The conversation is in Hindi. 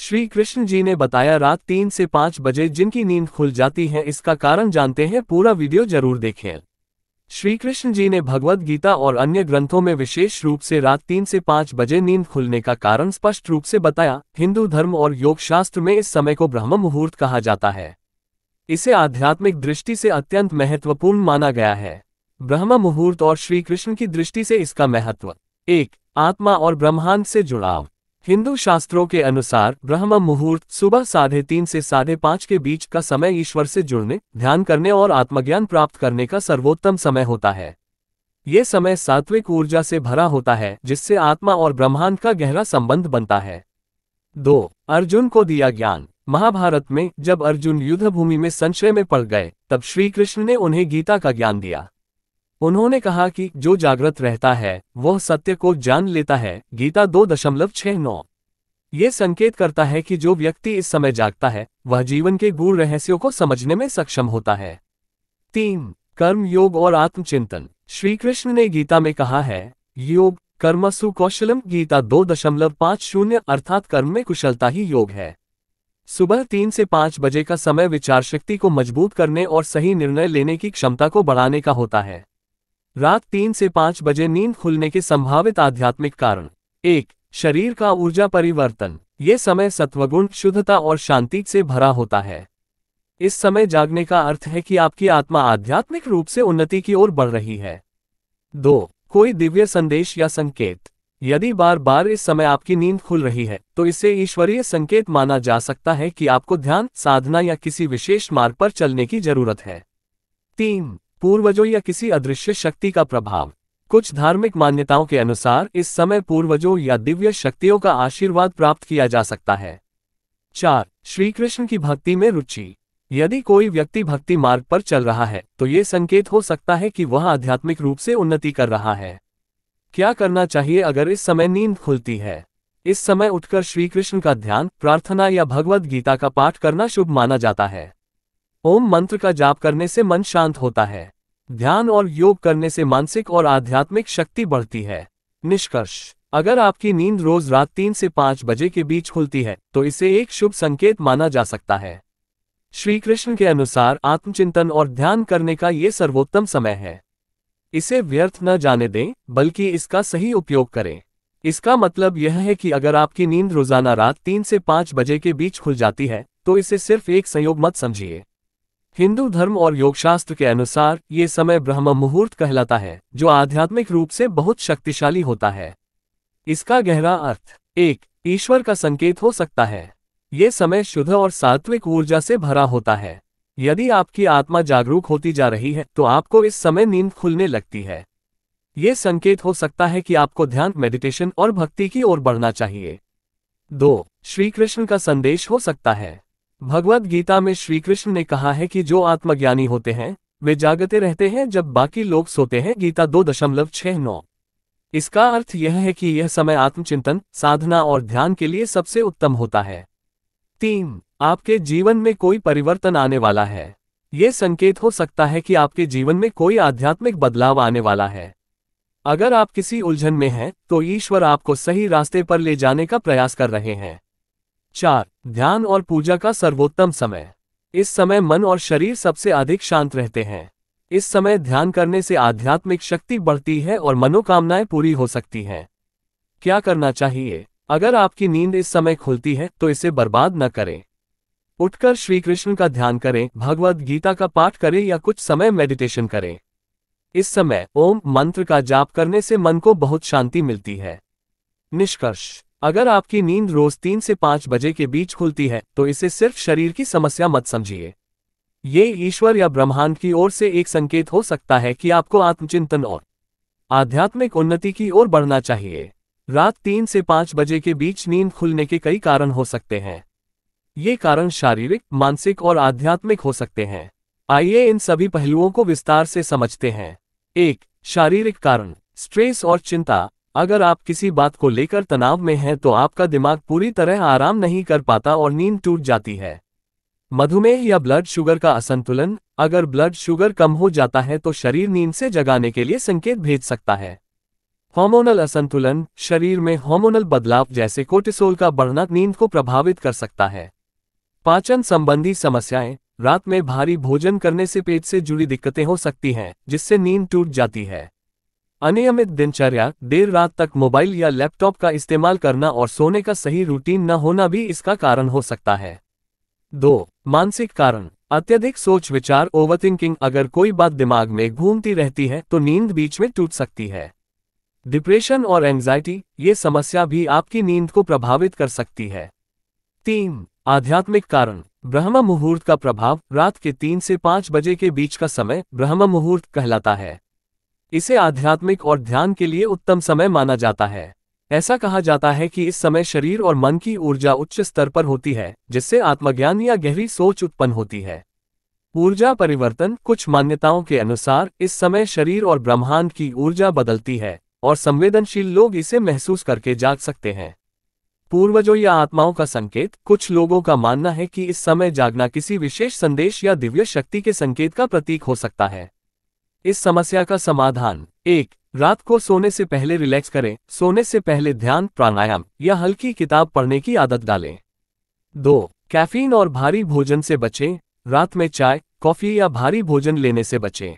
श्री कृष्ण जी ने बताया रात 3 से 5 बजे जिनकी नींद खुल जाती है, इसका कारण जानते हैं, पूरा वीडियो जरूर देखें। श्री कृष्ण जी ने भगवद गीता और अन्य ग्रंथों में विशेष रूप से रात 3 से 5 बजे नींद खुलने का कारण स्पष्ट रूप से बताया। हिंदू धर्म और योग शास्त्र में इस समय को ब्रह्म मुहूर्त कहा जाता है। इसे आध्यात्मिक दृष्टि से अत्यंत महत्वपूर्ण माना गया है। ब्रह्म मुहूर्त और श्री कृष्ण की दृष्टि से इसका महत्व। 1. आत्मा और ब्रह्मांड से जुड़ाव। हिंदू शास्त्रों के अनुसार ब्रह्म मुहूर्त सुबह 3:30 से 5:30 के बीच का समय ईश्वर से जुड़ने, ध्यान करने और आत्मज्ञान प्राप्त करने का सर्वोत्तम समय होता है। ये समय सात्विक ऊर्जा से भरा होता है, जिससे आत्मा और ब्रह्मांड का गहरा संबंध बनता है। 2. अर्जुन को दिया ज्ञान। महाभारत में जब अर्जुन युद्ध भूमि में संशय में पड़ गए, तब श्री कृष्ण ने उन्हें गीता का ज्ञान दिया। उन्होंने कहा कि जो जागृत रहता है वह सत्य को जान लेता है। गीता 2.69। ये संकेत करता है कि जो व्यक्ति इस समय जागता है वह जीवन के गूढ़ रहस्यों को समझने में सक्षम होता है। 3. कर्म योग और आत्मचिंतन। श्री कृष्ण ने गीता में कहा है, योग कर्मसु कौशलम। गीता 2.50 अर्थात कर्म में कुशलता ही योग है। सुबह 3 से 5 बजे का समय विचार शक्ति को मजबूत करने और सही निर्णय लेने की क्षमता को बढ़ाने का होता है। रात 3 से 5 बजे नींद खुलने के संभावित आध्यात्मिक कारण। 1. शरीर का ऊर्जा परिवर्तन। ये समय सत्वगुण, शुद्धता और शांति से भरा होता है। इस समय जागने का अर्थ है कि आपकी आत्मा आध्यात्मिक रूप से उन्नति की ओर बढ़ रही है। 2. कोई दिव्य संदेश या संकेत। यदि बार बार इस समय आपकी नींद खुल रही है तो इसे ईश्वरीय संकेत माना जा सकता है कि आपको ध्यान, साधना या किसी विशेष मार्ग पर चलने की जरूरत है। 3. पूर्वजों या किसी अदृश्य शक्ति का प्रभाव। कुछ धार्मिक मान्यताओं के अनुसार इस समय पूर्वजों या दिव्य शक्तियों का आशीर्वाद प्राप्त किया जा सकता है। 4. श्री कृष्ण की भक्ति में रुचि। यदि कोई व्यक्ति भक्ति मार्ग पर चल रहा है तो ये संकेत हो सकता है कि वह आध्यात्मिक रूप से उन्नति कर रहा है। क्या करना चाहिए अगर इस समय नींद खुलती है? इस समय उठकर श्री कृष्ण का ध्यान, प्रार्थना या भगवद गीता का पाठ करना शुभ माना जाता है। ओम मंत्र का जाप करने से मन शांत होता है। ध्यान और योग करने से मानसिक और आध्यात्मिक शक्ति बढ़ती है। निष्कर्ष, अगर आपकी नींद रोज रात 3 से 5 बजे के बीच खुलती है तो इसे एक शुभ संकेत माना जा सकता है। श्री कृष्ण के अनुसार आत्मचिंतन और ध्यान करने का ये सर्वोत्तम समय है। इसे व्यर्थ न जाने दें, बल्कि इसका सही उपयोग करें। इसका मतलब यह है कि अगर आपकी नींद रोजाना रात 3 से 5 बजे के बीच खुल जाती है तो इसे सिर्फ एक संयोग मत समझिए। हिंदू धर्म और योगशास्त्र के अनुसार ये समय ब्रह्म मुहूर्त कहलाता है, जो आध्यात्मिक रूप से बहुत शक्तिशाली होता है। इसका गहरा अर्थ। 1. ईश्वर का संकेत हो सकता है। ये समय शुद्ध और सात्विक ऊर्जा से भरा होता है। यदि आपकी आत्मा जागरूक होती जा रही है तो आपको इस समय नींद खुलने लगती है। ये संकेत हो सकता है कि आपको ध्यान, मेडिटेशन और भक्ति की ओर बढ़ना चाहिए। 2. श्री कृष्ण का संदेश हो सकता है। भगवद गीता में श्री कृष्ण ने कहा है कि जो आत्मज्ञानी होते हैं वे जागते रहते हैं जब बाकी लोग सोते हैं। गीता 2.69। इसका अर्थ यह है कि यह समय आत्मचिंतन, साधना और ध्यान के लिए सबसे उत्तम होता है। 3. आपके जीवन में कोई परिवर्तन आने वाला है। यह संकेत हो सकता है कि आपके जीवन में कोई आध्यात्मिक बदलाव आने वाला है। अगर आप किसी उलझन में हैं तो ईश्वर आपको सही रास्ते पर ले जाने का प्रयास कर रहे हैं। 4. ध्यान और पूजा का सर्वोत्तम समय। इस समय मन और शरीर सबसे अधिक शांत रहते हैं। इस समय ध्यान करने से आध्यात्मिक शक्ति बढ़ती है और मनोकामनाएं पूरी हो सकती हैं। क्या करना चाहिए? अगर आपकी नींद इस समय खुलती है तो इसे बर्बाद न करें। उठकर श्री कृष्ण का ध्यान करें, भगवद गीता का पाठ करें या कुछ समय मेडिटेशन करें। इस समय ओम मंत्र का जाप करने से मन को बहुत शांति मिलती है। निष्कर्ष, अगर आपकी नींद रोज 3 से 5 बजे के बीच खुलती है तो इसे सिर्फ शरीर की समस्या मत समझिए। ये ईश्वर या ब्रह्मांड की ओर से एक संकेत हो सकता है कि आपको आत्मचिंतन और आध्यात्मिक उन्नति की ओर बढ़ना चाहिए। रात 3 से 5 बजे के बीच नींद खुलने के कई कारण हो सकते हैं। ये कारण शारीरिक, मानसिक और आध्यात्मिक हो सकते हैं। आइए इन सभी पहलुओं को विस्तार से समझते हैं। 1. शारीरिक कारण, स्ट्रेस और चिंता। अगर आप किसी बात को लेकर तनाव में हैं तो आपका दिमाग पूरी तरह आराम नहीं कर पाता और नींद टूट जाती है। मधुमेह या ब्लड शुगर का असंतुलन। अगर ब्लड शुगर कम हो जाता है तो शरीर नींद से जगाने के लिए संकेत भेज सकता है। हार्मोनल असंतुलन, शरीर में हार्मोनल बदलाव जैसे कोर्टिसोल का बढ़ना नींद को प्रभावित कर सकता है। पाचन संबंधी समस्याएं, रात में भारी भोजन करने से पेट से जुड़ी दिक्कतें हो सकती हैं, जिससे नींद टूट जाती है। अनियमित दिनचर्या, देर रात तक मोबाइल या लैपटॉप का इस्तेमाल करना और सोने का सही रूटीन न होना भी इसका कारण हो सकता है। 2. मानसिक कारण, अत्यधिक सोच विचार ओवरथिंकिंग, अगर कोई बात दिमाग में घूमती रहती है तो नींद बीच में टूट सकती है। डिप्रेशन और एंजाइटी, ये समस्या भी आपकी नींद को प्रभावित कर सकती है। 3. आध्यात्मिक कारण, ब्रह्म मुहूर्त का प्रभाव, रात के 3 से 5 बजे के बीच का समय ब्रह्म मुहूर्त कहलाता है। इसे आध्यात्मिक और ध्यान के लिए उत्तम समय माना जाता है। ऐसा कहा जाता है कि इस समय शरीर और मन की ऊर्जा उच्च स्तर पर होती है, जिससे आत्मज्ञान या गहरी सोच उत्पन्न होती है। ऊर्जा परिवर्तन, कुछ मान्यताओं के अनुसार इस समय शरीर और ब्रह्मांड की ऊर्जा बदलती है और संवेदनशील लोग इसे महसूस करके जाग सकते हैं। पूर्वजों या आत्माओं का संकेत, कुछ लोगों का मानना है कि इस समय जागना किसी विशेष संदेश या दिव्य शक्ति के संकेत का प्रतीक हो सकता है। इस समस्या का समाधान: 1. रात को सोने से पहले रिलैक्स करें, सोने से पहले ध्यान, प्राणायाम या हल्की किताब पढ़ने की आदत डालें। 2. कैफीन और भारी भोजन से बचें, रात में चाय, कॉफी या भारी भोजन लेने से बचें।